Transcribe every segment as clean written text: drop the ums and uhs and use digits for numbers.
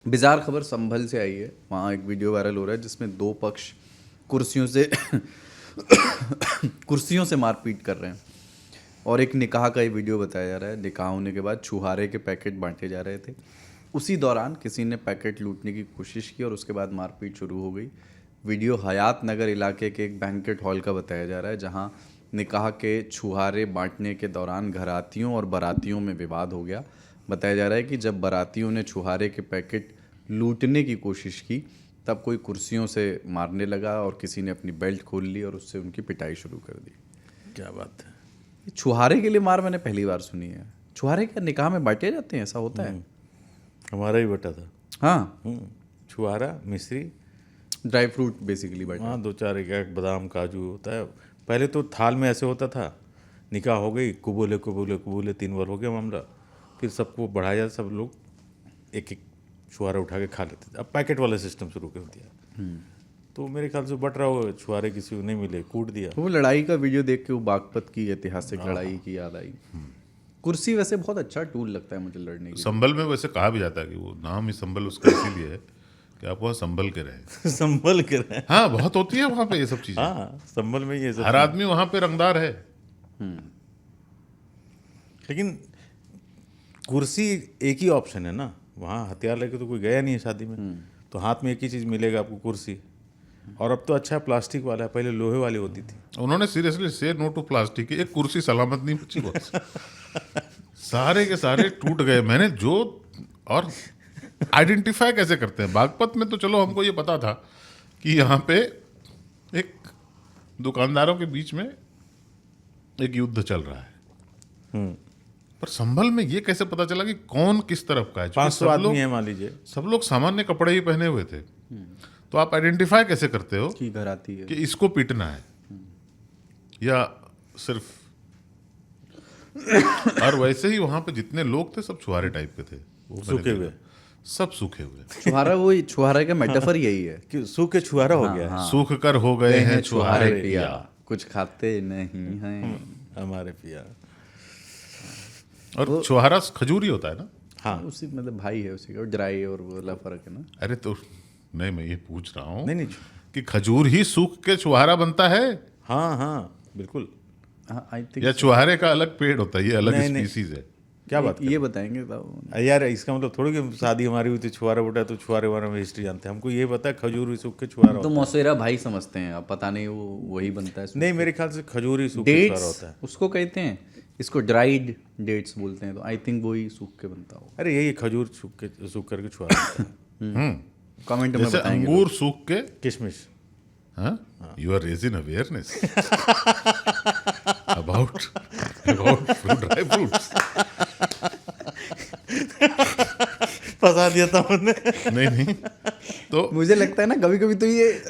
Bizarre खबर संभल से आई है। वहाँ एक वीडियो वायरल हो रहा है जिसमें दो पक्ष कुर्सियों से कुर्सियों से मारपीट कर रहे हैं और एक निकाह का ये वीडियो बताया जा रहा है। निकाह होने के बाद छुहारे के पैकेट बांटे जा रहे थे। उसी दौरान किसी ने पैकेट लूटने की कोशिश की और उसके बाद मारपीट शुरू हो गई। वीडियो हयात नगर इलाके के एक बैंकेट हॉल का बताया जा रहा है, जहाँ निकाह के छुहारे बांटने के दौरान घरातियों और बारातियों में विवाद हो गया। बताया जा रहा है कि जब बारातियों ने छुहारे के पैकेट लूटने की कोशिश की तब कोई कुर्सियों से मारने लगा और किसी ने अपनी बेल्ट खोल ली और उससे उनकी पिटाई शुरू कर दी। क्या बात है। छुहारे के लिए मार मैंने पहली बार सुनी है। छुहारे क्या निकाह में बांटे जाते हैं, ऐसा होता है? हमारा ही बटा था। हाँ, छुहारा मिश्री ड्राई फ्रूट बेसिकली बांटे। हाँ, दो चार एक बादाम काजू होता है। पहले तो थाल में ऐसे होता था, निकाह हो गई, कुबूले कुबूले कुबूले 3 बार हो गया मामला, फिर सबको बढ़ाया जाता, सब लोग एक एक छुहारा उठा के खा लेते थे। अब पैकेट वाला सिस्टम शुरू कर दिया, तो मेरे ख्याल से बट रहा हो, छुहारे किसी को नहीं मिले, कूट दिया। वो लड़ाई का वीडियो देख के वो बागपत की ऐतिहासिक लड़ाई की याद आई। कुर्सी वैसे बहुत अच्छा टूल लगता है मुझे लड़ने की। संभल में वैसे कहा भी जाता है कि वो नाम ही संभल उसका इसीलिए है कि आप वहाँ संभल के रहे। संभल के रहे। हाँ, बहुत होती है वहाँ पे ये सब चीजें। हाँ, संभल में ये सब। हर आदमी वहाँ पे रंगदार है। लेकिन कुर्सी एक ही ऑप्शन है ना, वहाँ हथियार लेके तो कोई गया नहीं है शादी में, तो हाथ में एक ही चीज़ मिलेगा आपको, कुर्सी। और अब तो अच्छा प्लास्टिक वाला है, पहले लोहे वाली होती थी। उन्होंने सीरियसली से नो टू प्लास्टिक, एक कुर्सी सलामत नहीं बची बस। सारे के सारे टूट गए। मैंने जो और आइडेंटिफाई कैसे करते हैं, बागपत में तो चलो हमको ये पता था कि यहाँ पे एक दुकानदारों के बीच में एक युद्ध चल रहा है, पर संभल में ये कैसे पता चला कि कौन किस तरफ का है? 500 आदमी है मान लीजिए, सब लोग सामान्य कपड़े ही पहने हुए थे, तो आप आइडेंटिफाई कैसे करते हो की घर आती है कि इसको पीटना है या सिर्फ? और वैसे ही वहां पे जितने लोग थे सब छुहारे टाइप के थे, वो सूखे हुए, सब सूखे हुए। छुहारा, वो छुहारा का मेटाफर यही है कि सूखे छुहारा हो गया है। सूख कर हो गए हैं छुहारे पिया, कुछ खाते नहीं हैं हमारे पिया। और छुहारा खजूरी होता है ना? हाँ, उसी मतलब भाई है उसी का, ड्राई और वो वाला फर्क है ना। अरे तो नहीं, मैं ये पूछ रहा हूँ नहीं कि खजूर ही सूख के छुहारा बनता है हाँ हाँ बिल्कुल। हाँ, आई थिंक या छुहारे का अलग पेड़ होता है, ये अलग नहीं, स्पीसीज है? क्या बात ये बताएंगे तो। यार, इसका मतलब थोड़ी कि शादी हमारी हुई थी, छुहारा उठा तो छुहारे वारे में हिस्ट्री जानते हैं। हमको ये पता है खजूर ही सूख के छुहारा तो होता मौसेरा भाई समझते हैं, अब पता नहीं वो वही बनता है। है। नहीं, मेरे ख्याल से खजूर ही सूख के छुहारा डेट्स होता है। उसको कहते हैं, इसको ड्राइड डेट्स बोलते हैं, तो आई थिंक वही सूख के बनता हो। अरे यही खजूर सूख करके छुहारा होता है। कमेंट में जैसे बताएंगे अंगूर सूख के। किशमिश। You are raising awareness about dry fruits. फंसा दिया था उन्होंने। नहीं तो मुझे लगता है ना कभी कभी तो ये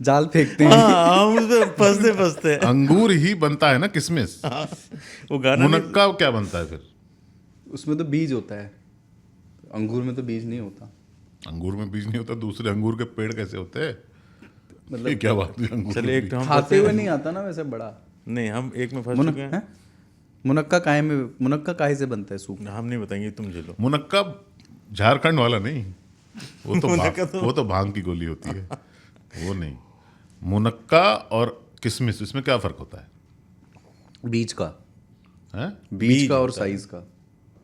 जाल फेंकते हैं। हाँ, हम उसमें फंसते अंगूर ही बनता है ना किशमिश। वो गाना मुनक्का क्या बनता है फिर? उसमें तो बीज होता है, अंगूर में तो बीज नहीं होता। अंगूर में बीज नहीं होता, दूसरे अंगूर के पेड़ कैसे होते हैं? मतलब ये क्या बात है? अंगूर चले में एक बीज। तो हम खाते हुए नहीं आता ना वैसे बड़ा। नहीं, हम एक में फंस चुके हैं। मुनक्का काहे में, मुनक्का काहे से बनता है सूख? हम नहीं बताएंगे, तुम झेलो। मुनक्का झारखंड वाला नहीं, वो तो मुनक्का वो तो भांग की गोली होती है, वो नहीं। मुनक्का और किशमिश, इसमें क्या फर्क होता है? बीज का, हैं? बीज का और साइज का।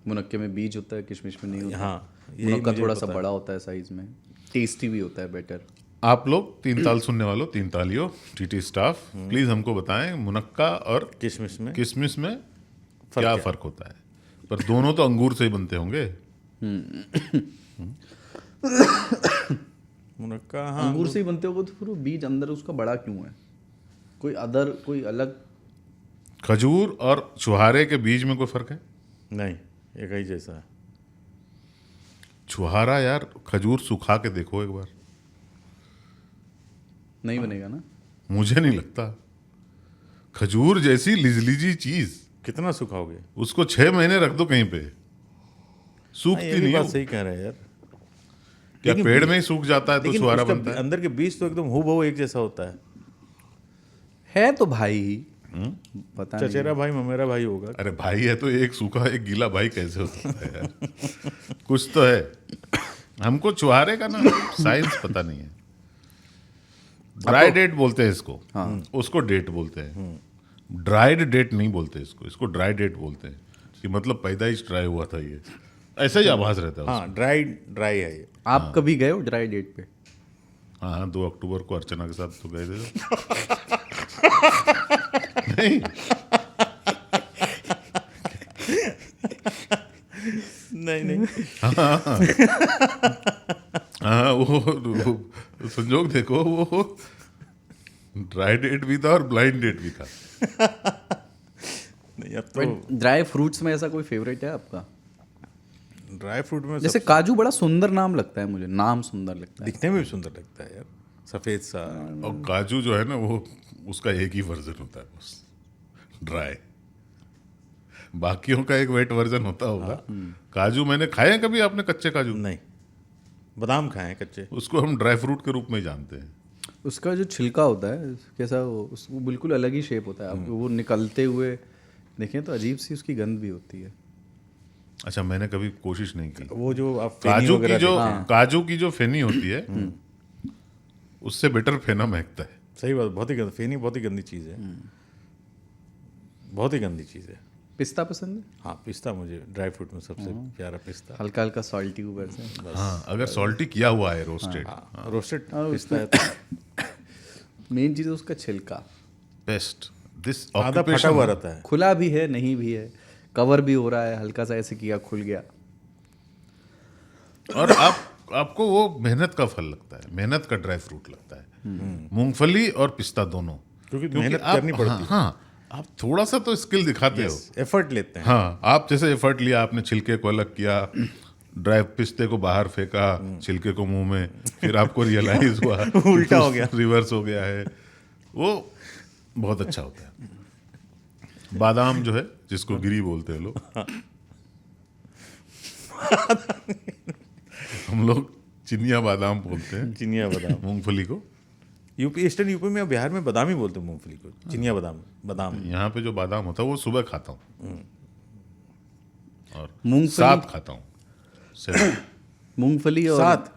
मुनक्के में बीज होता है, किशमिश में नहीं होता। हाँ, यही मुनक्का मुझे थोड़ा सा पता है। बड़ा होता है साइज में, टेस्टी भी होता है, बेटर। आप लोग 3 ताल सुनने वालों, 3 तालियों, टीटी स्टाफ, प्लीज हमको बताएं मुनक्का और किशमिश में किशमिश में क्या फर्क होता है? पर दोनों तो अंगूर से ही बनते होंगे। मुनक्का, हाँ, अंगूर से ही बनते होगा, तो फिर वो बीज अंदर उसका बड़ा क्यों है? कोई अलग? खजूर और छुहारे के बीज में कोई फर्क है? नहीं, एक ही जैसा है। छुहारा यार, खजूर सुखा के देखो एक बार, नहीं बनेगा ना। मुझे नहीं लगता। खजूर जैसी लिजलीजी चीज, कितना सुखाओगे? उसको 6 महीने रख दो कहीं पे, हाँ, सूखती ये भी नहीं बात है। सही कह रहे हैं यार। क्या लेकिन पेड़ में ही सूख जाता है तो लेकिन छुहारा उसका बनता है? अंदर के बीज तो एकदम हूबहू एक जैसा होता है तो भाई ही, पता है। नहीं। चचेरा भाई ममेरा भाई होगा। अरे भाई है तो एक सूखा एक गीला भाई कैसे हो सकता है यार? कुछ तो है। हमको छुहारे का ना साइंस पता नहीं है। ड्राई डेट बोलते हैं इसको, उसको डेट बोलते हैं। ड्राइड डेट नहीं बोलते इसको ड्राई डेट बोलते हैं कि मतलब पैदाइश ड्राई हुआ था ये, ऐसा ही आभास रहता है हाँ, ड्राई है ये। आप कभी गए हो ड्राई डेट पे? हाँ 2 अक्टूबर को अर्चना के साथ तो गए थे। नहीं नहीं हाँ वो संजोग देखो, वो ड्राई डेट भी था और ब्लाइंड डेट भी था। नहीं, अब तो ड्राई फ्रूट्स में ऐसा कोई फेवरेट है आपका? ड्राई फ्रूट में जैसे काजू बड़ा सुंदर नाम लगता है मुझे, नाम सुंदर लगता है। दिखने में भी सुंदर लगता है यार, सफेद सा। और काजू जो है ना वो उसका एक ही वर्जन होता है बस, ड्राई। बाकियों का एक वेट वर्जन होता होगा। काजू मैंने खाए हैं कभी आपने कच्चे काजू? नहीं, बादाम खाए हैं कच्चे। उसको हम ड्राई फ्रूट के रूप में ही जानते हैं। उसका जो छिलका होता है कैसा, वो बिल्कुल अलग ही शेप होता है। आप वो निकलते हुए देखें तो अजीब सी उसकी गंध भी होती है। अच्छा, मैंने कभी कोशिश नहीं की। वो जो आप फेनी काजू की वगैरह जो देखते हैं। काजू की जो फेनी होती है उससे बेटर फेना महकता है। सही बात, बहुत ही गंदी फेनी, बहुत ही गंदी चीज़ है, बहुत ही गंदी चीज़ है। पिस्ता पसंद है? हाँ, पिस्ता मुझे ड्राई फ्रूट में सबसे प्यारा पिस्ता। हल्का हल्का सॉल्टी ऊपर से। हाँ, अगर सॉल्टी किया हुआ है रोस्टेड, रोस्टेड और पिस्ता है तो मेन चीज़ है उसका छिलका। बेस्ट दिस आधा फटा हुआ रहता है। खुला भी है, नहीं भी है, कवर भी हो रहा है, हल्का सा ऐसे किया खुल गया। और आपको वो मेहनत का फल लगता है, मेहनत का ड्राई फ्रूट लगता है। मूंगफली और पिस्ता दोनों, क्योंकि मेहनत करनी पड़ती है। हाँ, आप थोड़ा सा तो स्किल दिखाते हो। एफर्ट लेते हैं। हाँ, आप जैसे एफर्ट लिया, आपने छिलके को अलग किया, ड्राई पिस्ते को बाहर फेंका, छिलके को मुंह में, फिर आपको रियलाइज हुआ उल्टा हो गया, रिवर्स हो गया है। वो बहुत अच्छा होता है। बादाम जो है, जिसको गिरी बोलते हैं लोग, हम लोग चिनिया बादाम बोलते हैं चिनिया बादाम। मूंगफली को। यूपी, ईस्टर्न यूपी में और बिहार में बादाम ही बोलते हैं मूंगफली को, चिनिया बादाम। बादाम यहाँ पे जो बादाम होता है वो सुबह खाता हूँ और मूंगफली- साथ खाता हूँ। मूंगफली और साथ।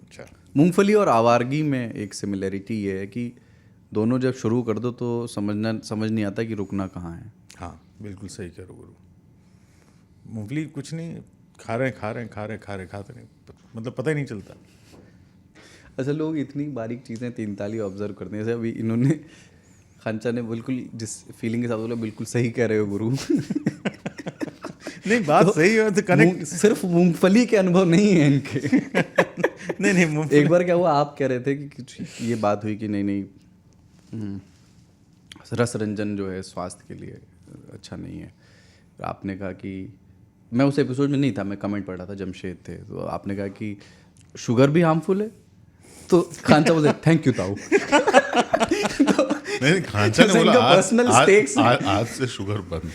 अच्छा, मूंगफली और आवारगी में एक सिमिलरिटी ये है कि दोनों जब शुरू कर दो तो समझ नहीं आता कि रुकना कहाँ है। हाँ बिल्कुल सही कह रहे हो गुरु। मूंगफली कुछ नहीं, खा रहे खाते नहीं, मतलब पता ही नहीं चलता। अच्छा, लोग इतनी बारीक चीज़ें 3 ताली ऑब्जर्व करते हैं। जैसे अभी इन्होंने खांचा ने बिल्कुल जिस फीलिंग के साथ बोला, बिल्कुल सही कह रहे हो गुरु। नहीं, बात सही है तो कनेक्ट। सिर्फ मूंगफली के अनुभव नहीं है इनके। नहीं मूंगफली। एक बार क्या हुआ, आप कह रहे थे कि कुछ ये बात हुई कि नहीं रस रंजन जो है स्वास्थ्य के लिए अच्छा नहीं है। तो आपने कहा कि, मैं उस एपिसोड में नहीं था, मैं कमेंट पढ़ रहा था, जमशेद थे, तो आपने कहा कि शुगर भी हार्मफुल है। तो खांचा बोले थैंक यू ताऊ। नहीं, खांचा ने बोला आज से शुगर बंद।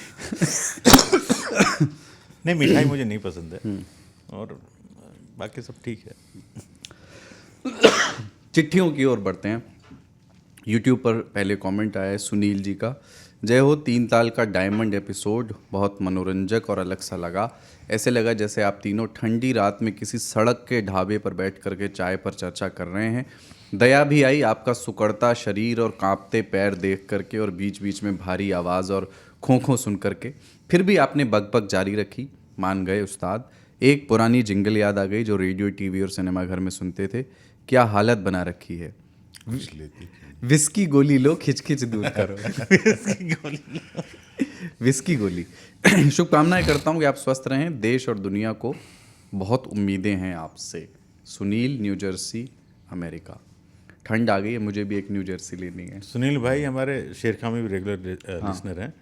नहीं, मिठाई मुझे नहीं पसंद है और बाकी सब ठीक है। चिट्ठियों की ओर बढ़ते हैं। यूट्यूब पर पहले कमेंट आया है सुनील जी का। जय हो, 3 ताल का डायमंड एपिसोड बहुत मनोरंजक और अलग सा लगा। ऐसे लगा जैसे आप तीनों ठंडी रात में किसी सड़क के ढाबे पर बैठ करके चाय पर चर्चा कर रहे हैं। दया भी आई आपका सुकड़ता शरीर और कांपते पैर देख करके, और बीच बीच में भारी आवाज़ और खों सुन करके। फिर भी आपने बकबक जारी रखी, मान गए उस्ताद। एक पुरानी जिंगल याद आ गई जो रेडियो, टीवी और सिनेमा घर में सुनते थे। क्या हालत बना रखी है। विस्की गोली लो, खिचखिच दूर करो। विस्की गोली। शुभकामनाएं करता हूँ कि आप स्वस्थ रहें। देश और दुनिया को बहुत उम्मीदें हैं आपसे। Sunil, new Jersey, America. ठंड आ गई है, मुझे भी एक न्यू जर्सी लेनी है। सुनील भाई हमारे शेरखा में भी रेगुलर लिसनर हैं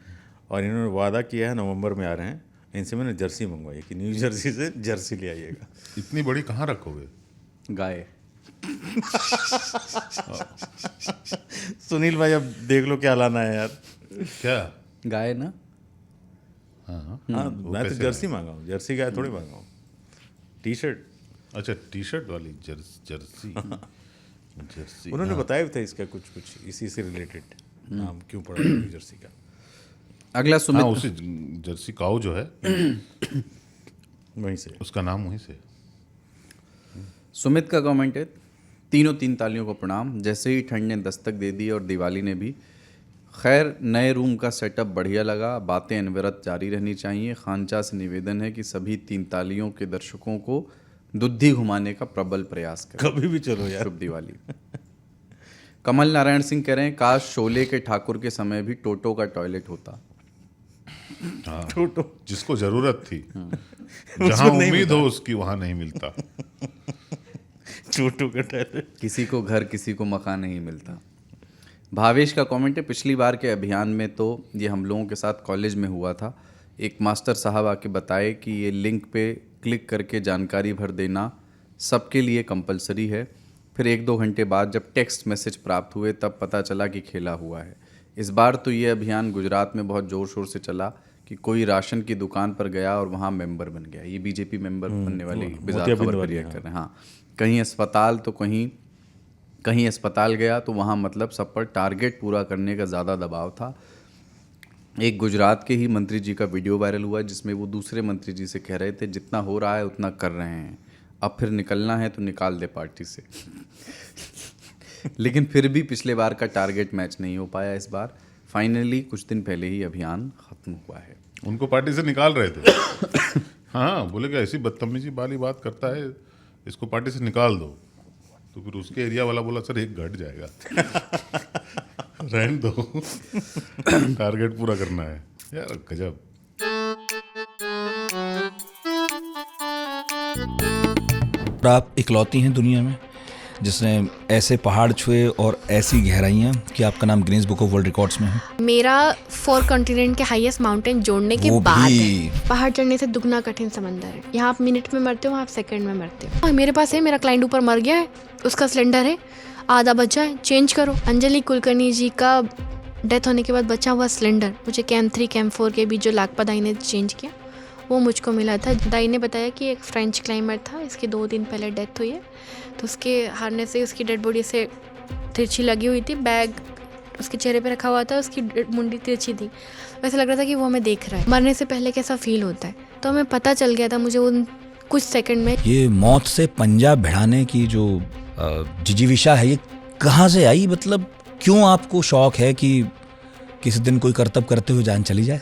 और इन्होंने वादा किया है नवंबर में आ रहे हैं, इनसे मैंने जर्सी मंगवाई कि न्यू जर्सी से जर्सी ले आइएगा। इतनी बड़ी कहाँ रखोगे? गाय। सुनील भाई अब देख लो क्या लाना है यार। क्या? गाय ना। हाँ, हाँ, मैं तो जर्सी मांगा हूँ, जर्सी गाय थोड़ी मांगा हूँ। T shirt. अच्छा, टी शर्ट वाली जर्सी। जर्सी उन्होंने बताया भी था इसका कुछ इसी से रिलेटेड नाम क्यों पड़ा न्यू जर्सी का। अगला सुमित। हाँ, उसी जर्सी काऊ जो है वहीं से उसका नाम वहीं से। सुमित का कमेंट है, तीनों तीन तालियों को प्रणाम, जैसे ही ठंड ने दस्तक दे दी और दिवाली ने भी। खैर, नए रूम का सेटअप बढ़िया लगा, बातें अनवरत जारी रहनी चाहिए। खानचा से निवेदन है कि सभी तीन तालियों के दर्शकों को दुद्धि घुमाने का प्रबल प्रयास करें। कभी भी चलो यार। शुभ दिवाली। कमल नारायण सिंह कह रहे हैं, काश शोले के ठाकुर के समय भी टोटो का टॉयलेट होता। हाँ, टोटो जिसको जरूरत थी, उसको जहां नहीं उम्मीद हो उसकी वहां नहीं मिलता। टोटो का टैलेंट। किसी को घर, किसी को मकान नहीं मिलता। भावेश का कमेंट है, पिछली बार के अभियान में तो ये हम लोगों के साथ कॉलेज में हुआ था। एक मास्टर साहब आके बताए कि ये लिंक पे क्लिक करके जानकारी भर देना सबके लिए कंपलसरी है। फिर 1-2 घंटे बाद जब टेक्स्ट मैसेज प्राप्त हुए तब पता चला कि खेला हुआ है। इस बार तो ये अभियान गुजरात में बहुत ज़ोर शोर से चला कि कोई राशन की दुकान पर गया और वहाँ मेंबर बन गया। ये बीजेपी मेंबर बनने वाली बिजार खबर पर रिएक्ट कर रहे हैं। हाँ, कहीं अस्पताल तो कहीं अस्पताल गया तो वहाँ मतलब सब पर टारगेट पूरा करने का ज़्यादा दबाव था। एक गुजरात के ही मंत्री जी का वीडियो वायरल हुआ जिसमें वो दूसरे मंत्री जी से कह रहे थे, जितना हो रहा है उतना कर रहे हैं, अब फिर निकलना है तो निकाल दे पार्टी से। लेकिन फिर भी पिछले बार का टारगेट मैच नहीं हो पाया इस बार। फाइनली कुछ दिन पहले ही अभियान खत्म हुआ है। उनको पार्टी से निकाल रहे थे। हाँ, बोले कि ऐसी बदतमीजी वाली बात करता है, इसको पार्टी से निकाल दो। तो फिर उसके एरिया वाला बोला, सर एक घट जाएगा। रहने दो, टारगेट पूरा करना है। यार गजब। आप इकलौती हैं दुनिया में जिसने ऐसे पहाड़ छुए और ऐसी गहराइयाँ कि आपका नाम Guinness book of world records में है। मेरा 4 कॉन्टिनेंट के हाईएस्ट माउंटेन जोड़ने के वो बाद भी। है। पहाड़ चढ़ने से दुगना कठिन समंदर है। यहाँ आप मिनट में मरते हो, वहाँ आप सेकंड में मरते हो। मेरे पास है, मेरा क्लाइंट ऊपर मर गया है, उसका सिलेंडर है, आधा बचा है, चेंज करो। अंजलि कुलकर्णी जी का डेथ होने के बाद बचा हुआ सिलेंडर मुझे कैंप 3 कैंप 4 के बीच जो लाकपा दाई ने चेंज किया वो मुझको मिला था। दाई ने बताया कि एक फ्रेंच क्लाइंबर था, इसके 2 दिन पहले डेथ हुई है, तो उसके हारने से उसकी डेड बॉडी से तिरछी लगी हुई थी। बैग उसके चेहरे पे रखा हुआ था, उसकी मुंडी तिरछी थी। वैसे लग रहा था कि वो हमें देख रहा है। मरने से पहले कैसा फील होता है, तो हमें पता चल गया था मुझे उन कुछ सेकंड में। ये मौत से पंजा भिड़ाने की जो जिजीविषा है, ये कहाँ से आई? मतलब क्यों आपको शौक है कि किसी दिन कोई करतब करते हुए जान चली जाए?